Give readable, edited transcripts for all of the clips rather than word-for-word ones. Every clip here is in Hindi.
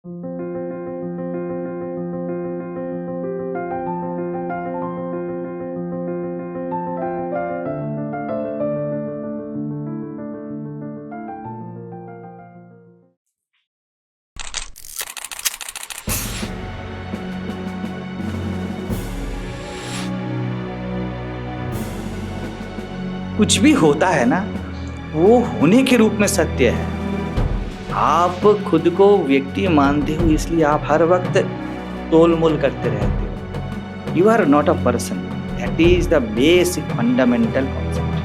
कुछ भी होता है ना, वो होने के रूप में सत्य है। आप खुद को व्यक्ति मानते हो, इसलिए आप हर वक्त तोल मोल करते रहते हो। You are not a person. That is the basic fundamental concept.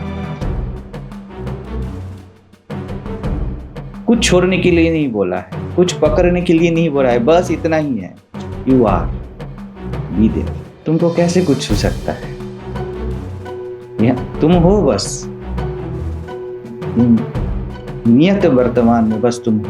कुछ छोड़ने के लिए नहीं बोला है, कुछ पकड़ने के लिए नहीं बोला है, बस इतना ही है। You are be there. तुमको कैसे कुछ छू सकता है? तुम हो बस। नियत वर्तमान में बस तुम हो।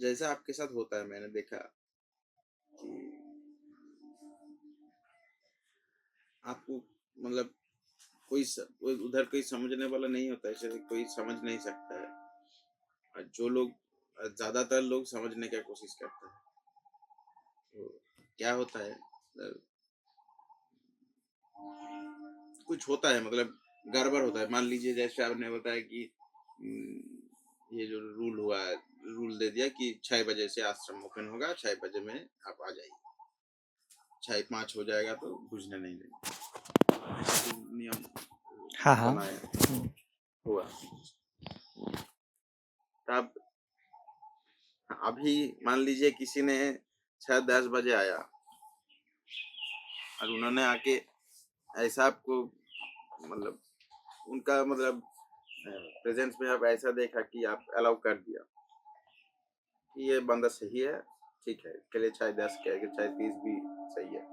जैसा आपके साथ होता है, मैंने देखा कि आपको मतलब कोई उधर कोई समझने वाला नहीं होता है, शायद कोई समझ नहीं सकता है। और जो लोग ज्यादातर लोग समझने की कोशिश करते हैं, तो क्या होता है, कुछ होता है, मतलब गड़बड़ होता है। मान लीजिए जैसे आपने बताया कि ये जो रूल हुआ है, रूल दे दिया कि 6 बजे से आश्रम ओपन होगा, 6 बजे में आप आ जाइए, 6:05 हो जाएगा तो घुसने नहीं देंगे। नियम बनाया हुआ। तब अभी मान लीजिए किसी ने 6-10 बजे आया और उन्होंने आके ऐसा आपको मतलब उनका मतलब प्रेजेंस में आप ऐसा देखा कि आप अलाउ कर दिया कि ये बंदा सही है, ठीक है, इसके लिए चाहे 10 कहे, चाहे 30 भी सही है,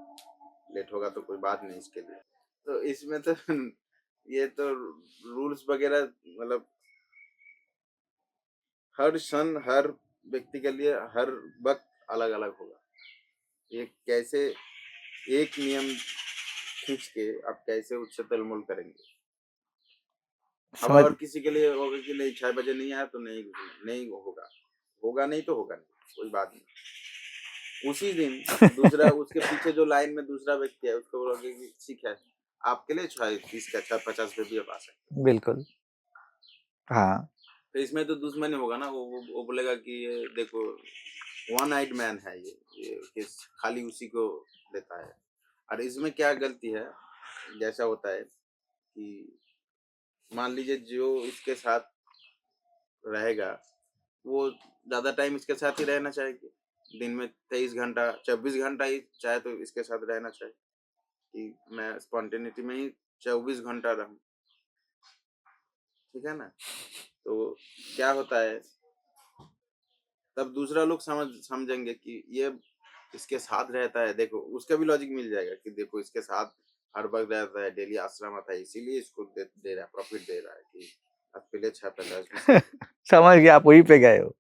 लेट होगा तो कोई बात नहीं इसके लिए। तो इसमें तो ये तो रूल्स वगैरह मतलब हर क्षण हर व्यक्ति के लिए हर वक्त अलग अलग होगा। ये कैसे एक नियम खींच के आप कैसे उससे तलमुल करेंगे? अब और किसी के लिए होगा कि नहीं 6 बजे नहीं आया तो नहीं होगा, होगा नहीं तो होगा नहीं, कोई बात नहीं। उसी दिन दूसरा उसके पीछे जो लाइन में दूसरा व्यक्ति है उसको बोलोगे कि ठीक है, आपके लिए 30 का 50 पे भी आप आ सकते। बिल्कुल। हाँ, तो इसमें तो दुश्मनी होगा ना। वो बोलेगा कि ये देखो वन आइड मैन है, ये खाली उसी को देता है। और इसमें क्या गलती है, जैसा होता है कि मान लीजिए जो इसके साथ रहेगा वो ज्यादा टाइम इसके साथ ही रहना चाहिए। दिन में 23 घंटा 24 घंटा ही चाहे तो इसके साथ रहना चाहिए कि मैं स्पॉन्टेनिटी में ही 24 घंटा रहूं, ठीक है ना। तो क्या होता है, तब दूसरा लोग समझेंगे कि ये इसके साथ रहता है, देखो उसका भी लॉजिक मिल जाएगा कि देखो इसके साथ हर वक्त रहता है, डेली आश्रम आता है, इसीलिए इसको दे रहा है, प्रॉफिट दे रहा है कि आपके लिए 6-50 समझ गया, आप वहीं पे गए हो।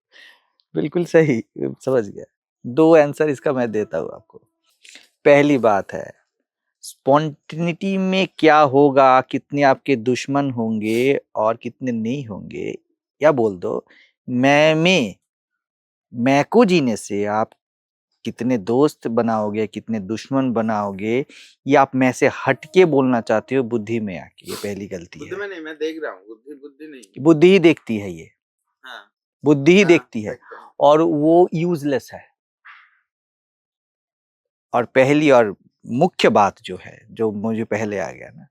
बिल्कुल सही, समझ गया। 2 आंसर इसका मैं देता हूँ आपको। पहली बात है, स्पॉन्टेनिटी में क्या होगा, कितने आपके दुश्मन होंगे और कितने नहीं होंगे, या बोल दो मैं को जीने से आप कितने दोस्त बनाओगे, कितने दुश्मन बनाओगे, ये आप मैं से हटके बोलना चाहते हो बुद्धि में आके। ये पहली गलती है। बुद्धि में नहीं, मैं देख रहा हूँ, बुद्धि नहीं, बुद्धि ही देखती है ये। हाँ, बुद्धि ही देखती है और वो यूजलेस है। और पहली और मुख्य बात जो है, जो मुझे पहले आ गया ना,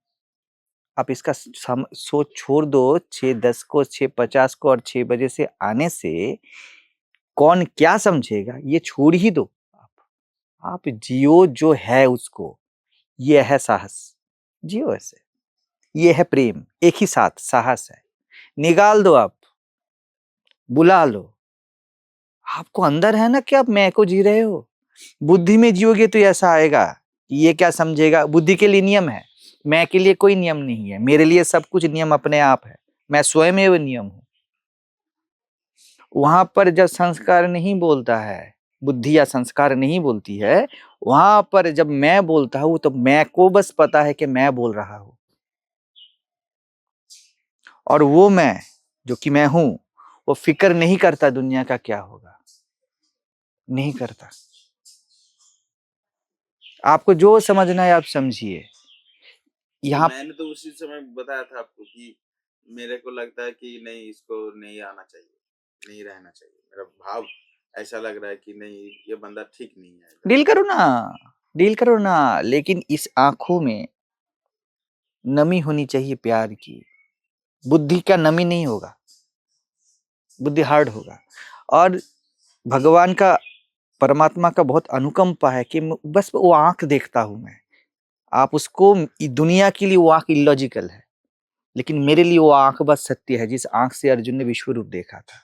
आप इसका सोच छोड़ दो। 6:10 को, 6:50 को और 6 बजे से आने से कौन क्या समझेगा, ये छोड़ ही दो। आप जियो जो है उसको। ये है साहस, जियो ऐसे। ये है प्रेम, एक ही साथ साहस है। निकाल दो, आप बुला लो। आपको अंदर है ना कि आप मैं को जी रहे हो। बुद्धि में जियोगे तो ऐसा आएगा कि ये क्या समझेगा। बुद्धि के लिए नियम है, मैं के लिए कोई नियम नहीं है। मेरे लिए सब कुछ नियम अपने आप है, मैं स्वयं एवं नियम हूं। वहां पर जब संस्कार नहीं बोलता है बुद्धि या संस्कार नहीं बोलती है, वहां पर जब मैं बोलता हूं तो मैं को बस पता है कि मैं बोल रहा हूं, और वो मैं जो कि मैं हूं वो फिक्र नहीं करता दुनिया का क्या होगा, नहीं करता। आपको जो समझना है आप समझिए। यहाँ मैंने तो उसी समय बताया था आपको कि मेरे को लगता है कि नहीं, इसको नहीं आना चाहिए, नहीं रहना चाहिए। मेरा भाव ऐसा लग रहा है कि नहीं, ये बंदा ठीक नहीं है। डील करो ना, डील करो ना, लेकिन इस आंखों में नमी होनी चाहिए प्यार की। बुद्धि का नमी नहीं होगा, बुद्धि हार्ड होगा। और भगवान का, परमात्मा का बहुत अनुकंपा है कि बस वो आंख देखता हूं मैं। आप उसको, दुनिया के लिए वो आंख इलॉजिकल है, लेकिन मेरे लिए वो आंख बस सत्य है। जिस आंख से अर्जुन ने विश्व रूप देखा था,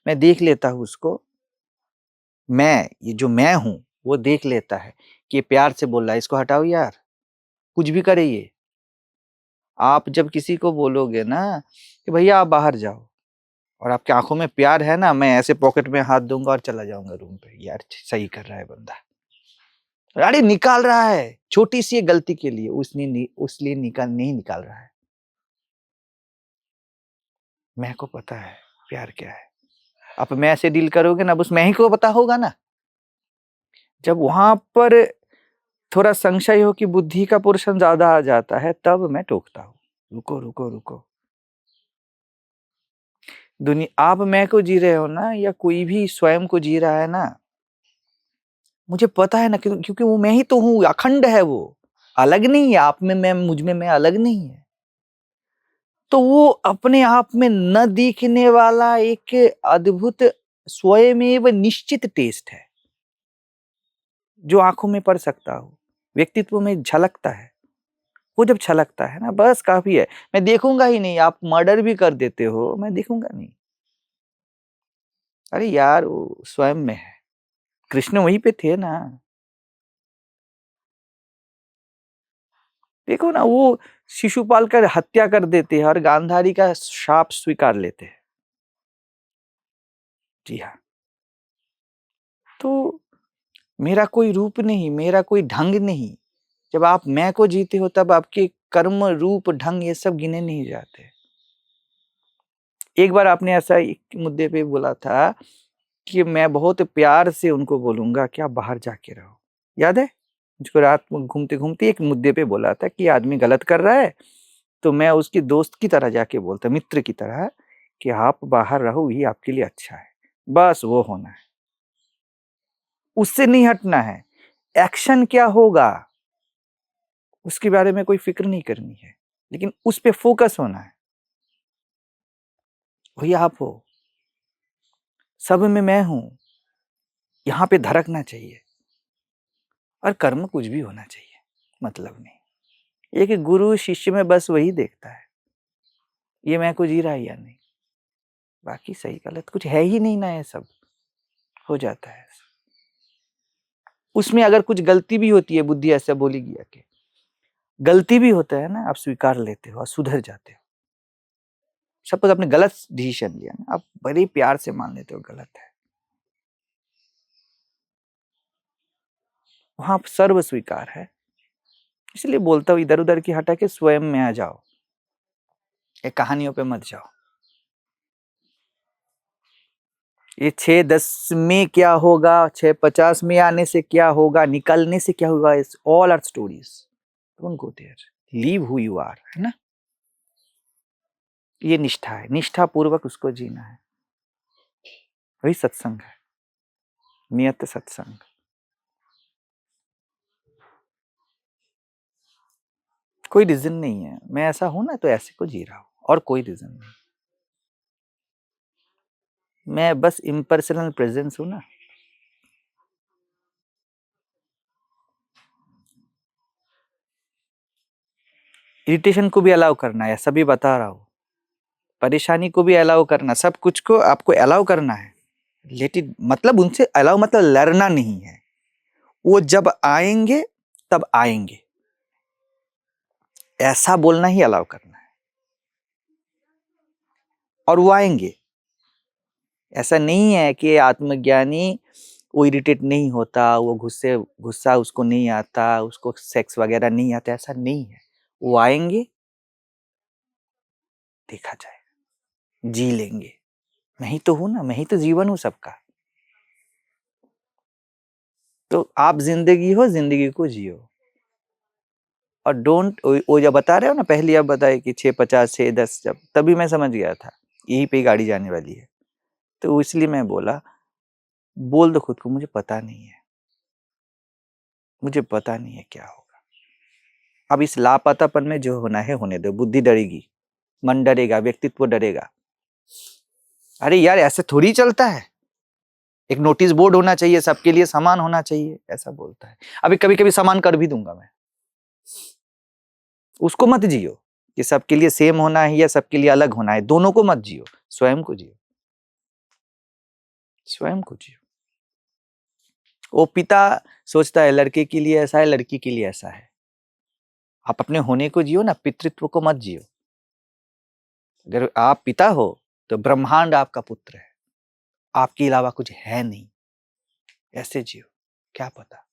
मैं देख लेता हूं उसको। मैं, ये जो मैं हूं वो देख लेता है कि ये प्यार से बोल रहा है, इसको हटाओ यार, कुछ भी करे ये। आप जब किसी को बोलोगे ना कि भैया आप बाहर जाओ, और आपकी आंखों में प्यार है ना, मैं ऐसे पॉकेट में हाथ दूंगा और चला जाऊंगा रूम पे, यार सही कर रहा है बंदा, अरे निकाल रहा है छोटी सी गलती के लिए, उसलिए नहीं निकाल रहा है। मैं को पता है प्यार क्या है। अब मैं ऐसे डील करोगे ना, बस मैं ही को पता होगा ना। जब वहां पर थोड़ा संशय हो कि बुद्धि का पोर्शन ज्यादा आ जाता है, तब मैं टोकता हूं, रुको रुको रुको। दुनिया, आप मैं को जी रहे हो ना, या कोई भी स्वयं को जी रहा है ना, मुझे पता है ना, क्योंकि वो मैं ही तो हूं, अखंड है वो, अलग नहीं है। आप में मैं, मुझ में मैं अलग नहीं है। तो वो अपने आप में न दिखने वाला एक अद्भुत स्वयमेव निश्चित टेस्ट है, जो आंखों में पड़ सकता हो, व्यक्तित्व में झलकता है। वो जब छलकता है ना, बस काफी है। मैं देखूंगा ही नहीं, आप मर्डर भी कर देते हो, मैं देखूंगा नहीं। अरे यार वो स्वयं में है, कृष्ण वहीं पे थे ना। देखो ना, वो शिशुपाल का हत्या कर देते हैं और गांधारी का शाप स्वीकार लेते हैं। जी हाँ। तो मेरा कोई रूप नहीं, मेरा कोई ढंग नहीं। जब आप मैं को जीते हो, तब आपके कर्म, रूप, ढंग ये सब गिने नहीं जाते। एक बार आपने ऐसा एक मुद्दे पे बोला था कि मैं बहुत प्यार से उनको बोलूंगा कि आप बाहर जाके रहो, याद है? मुझको रात में घूमते घूमते एक मुद्दे पे बोला था कि आदमी गलत कर रहा है, तो मैं उसकी दोस्त की तरह जाके बोलता, मित्र की तरह, कि आप बाहर रहो, ये आपके लिए अच्छा है। बस वो होना है, उससे नहीं हटना है। एक्शन क्या होगा उसके बारे में कोई फिक्र नहीं करनी है, लेकिन उस पे फोकस होना है। वही आप हो, सब में मैं हूं, यहां पे धड़कना चाहिए। और कर्म कुछ भी होना चाहिए, मतलब नहीं। एक गुरु शिष्य में बस वही देखता है, ये मैं को जी रहा है या नहीं, बाकी सही गलत कुछ है ही नहीं ना, ये सब हो जाता है। उसमें अगर कुछ गलती भी होती है, बुद्धि ऐसा बोलेगी आके, गलती भी होता है ना, आप स्वीकार लेते हो और सुधर जाते हो। सपोज आपने गलत डिसीजन लिया ना, आप बड़े प्यार से मान लेते हो गलत है, वहां सर्व स्वीकार है। इसलिए बोलता हूं, इधर उधर की हटा के स्वयं में आ जाओ, ये कहानियों पे मत जाओ। ये 6-10 में क्या होगा, 6-50 में आने से क्या होगा, निकलने से क्या होगा, it's all our stories. Don't go there, leave who you are, है ना। ये निष्ठा है, निष्ठा पूर्वक उसको जीना है। वही सत्संग है, नियत सत्संग। कोई रीजन नहीं है, मैं ऐसा हूं ना तो ऐसे को जी रहा हूं, और कोई रीजन नहीं। मैं बस इम्पर्सनल प्रेजेंस हूं ना। इरिटेशन को भी अलाउ करना है, सभी बता रहा हूं। परेशानी को भी अलाउ करना, सब कुछ को आपको अलाउ करना है। लेट इट, मतलब उनसे अलाउ मतलब लड़ना नहीं है। वो जब आएंगे तब आएंगे, ऐसा बोलना ही अलाउ करना है। और वो आएंगे, ऐसा नहीं है कि आत्मज्ञानी वो इरिटेट नहीं होता, वो गुस्सा उसको नहीं आता, उसको सेक्स वगैरह नहीं आता, ऐसा नहीं है। वो आएंगे, देखा जाए, जी लेंगे। मैं ही तो हूं ना, मैं ही तो जीवन हूं सबका। तो आप जिंदगी हो, जिंदगी को जियो। और डोंट, वो जब बता रहे हो ना, पहले आप बताए कि 6:50 6:10, जब तभी मैं समझ गया था यहीं पे गाड़ी जाने वाली है। तो इसलिए मैं बोला, बोल दो खुद को, मुझे पता नहीं है, मुझे पता नहीं है क्या होगा। अब इस लापतापन में जो होना है होने दो। बुद्धि डरेगी, मन डरेगा, व्यक्तित्व डरेगा। अरे यार, ऐसे थोड़ी चलता है। एक नोटिस बोर्ड होना चाहिए, सबके लिए समान होना चाहिए, ऐसा बोलता है। अभी कभी कभी समान कर भी दूंगा मैं। उसको मत जियो कि सबके लिए सेम होना है या सबके लिए अलग होना है, दोनों को मत जियो, स्वयं को जियो, स्वयं को जियो। वो पिता सोचता है लड़के के लिए ऐसा है, लड़की के लिए ऐसा है। आप अपने होने को जियो ना, पितृत्व को मत जियो। अगर आप पिता हो तो ब्रह्मांड आपका पुत्र है, आपके अलावा कुछ है नहीं, ऐसे जियो। क्या पता।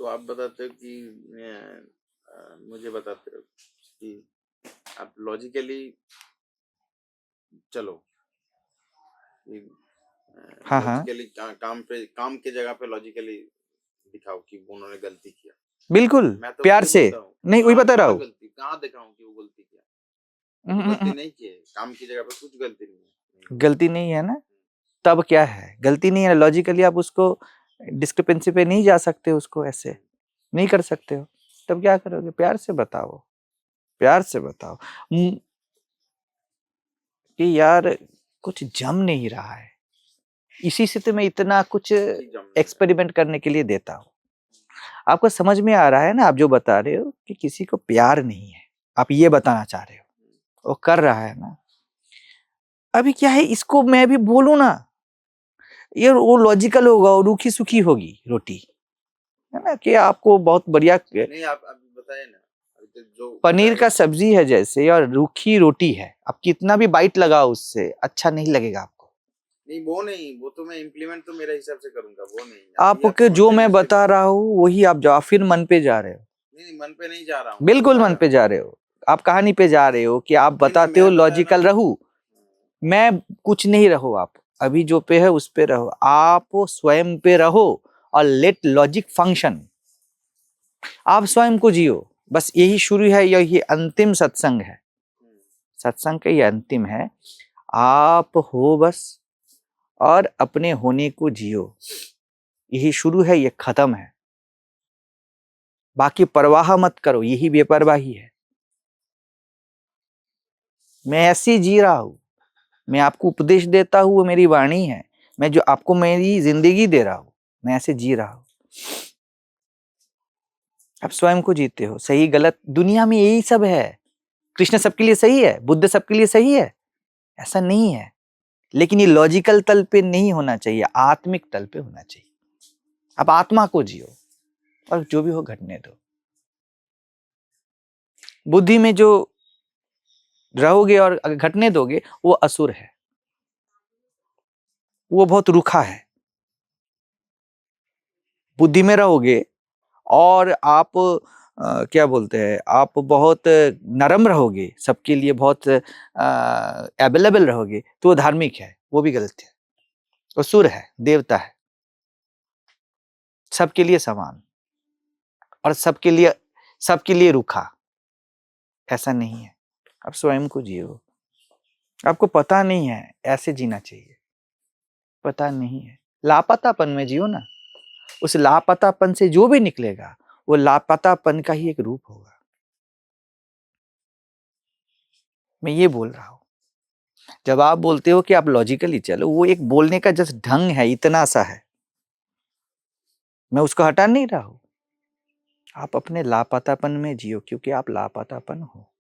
तो आप बताते हो कि मुझे बताते हो कि आप लॉजिकली चलो, हाँ हाँ, लॉजिकली काम के जगह पे लॉजिकली दिखाओ कि उन्होंने गलती किया। बिल्कुल मैं तो प्यार वही से। बोलता हूँ, नहीं, वही बता रहा हूँ। गलती कहाँ दिखाऊं कि वो गलती किया? वो तो गलती नहीं की है, काम की जगह पे कुछ गलती नहीं है। गलती नहीं है ना, तब क्या है? गलती नहीं है, लॉजिकली आप उसको डिस्क्रिपेंसी पे नहीं जा सकते, उसको ऐसे नहीं कर सकते हो। तब क्या करोगे? प्यार से बताओ, प्यार से बताओ कि यार कुछ जम नहीं रहा है, इसी से तो मैं इतना कुछ एक्सपेरिमेंट करने के लिए देता हूँ। आपको समझ में आ रहा है ना, आप जो बता रहे हो कि किसी को प्यार नहीं है, आप ये बताना चाह रहे हो, वो कर रहा है ना। अभी क्या है, इसको मैं भी बोलूं ना, ये वो लॉजिकल होगा और रूखी सूखी होगी रोटी, है ना, कि आपको बहुत बढ़िया नहीं, आप अभी बताए ना, अभी तो जो पनीर का सब्जी है जैसे, और रूखी रोटी है, आप कितना भी बाइट लगाओ उससे अच्छा नहीं लगेगा आपको। नहीं, वो नहीं, वो तो मैं इम्प्लीमेंट तो मेरे हिसाब से करूंगा, वो नहीं। आपके जो मैं बता रहा हूँ वही आप जाओ, फिर मन पे जा रहे हो। नहीं, मन पे नहीं जा रहा हूँ, बिल्कुल मन पे जा रहे हो, आप कहानी पे जा रहे हो कि आप बताते हो लॉजिकल रहूं। मैं कुछ नहीं रहो, आप अभी जो पे है उस पे रहो, आप स्वयं पे रहो और लेट लॉजिक फंक्शन। आप स्वयं को जियो, बस यही शुरू है, यही अंतिम सत्संग है। सत्संग का ये अंतिम है। आप हो बस, और अपने होने को जियो, यही शुरू है, ये खत्म है। बाकी परवाह मत करो, यही बेपरवाही है। मैं ऐसे जी रहा हूं, मैं आपको उपदेश देता हूं, वो मेरी वाणी है। मैं जो आपको मेरी जिंदगी दे रहा हूं, मैं ऐसे जी रहा हूं। आप स्वयं को जीते हो, सही गलत दुनिया में यही सब है। कृष्ण सबके लिए सही है, बुद्ध सबके लिए सही है, ऐसा नहीं है। लेकिन ये लॉजिकल तल पे नहीं होना चाहिए, आत्मिक तल पे होना चाहिए। आप आत्मा को जियो और जो भी हो घटने दो। बुद्धि में जो रहोगे और घटने दोगे, वो असुर है, वो बहुत रूखा है। बुद्धि में रहोगे और आप क्या बोलते हैं, आप बहुत नरम रहोगे, सबके लिए बहुत अवेलेबल रहोगे, तो वो धार्मिक है, वो भी गलत है। वो सुर है, देवता है, सबके लिए समान और सबके लिए रूखा, ऐसा नहीं है। आप स्वयं को जियो। आपको पता नहीं है, ऐसे जीना चाहिए। पता नहीं है, लापतापन में जियो ना। उस लापतापन से जो भी निकलेगा, वो लापतापन का ही एक रूप होगा। मैं ये बोल रहा हूं। जब आप बोलते हो कि आप लॉजिकली चलो, वो एक बोलने का जस्ट ढंग है, इतना सा है, मैं उसको हटा नहीं रहा हूं। आप अपने लापतापन में जियो, क्योंकि आप लापतापन हो।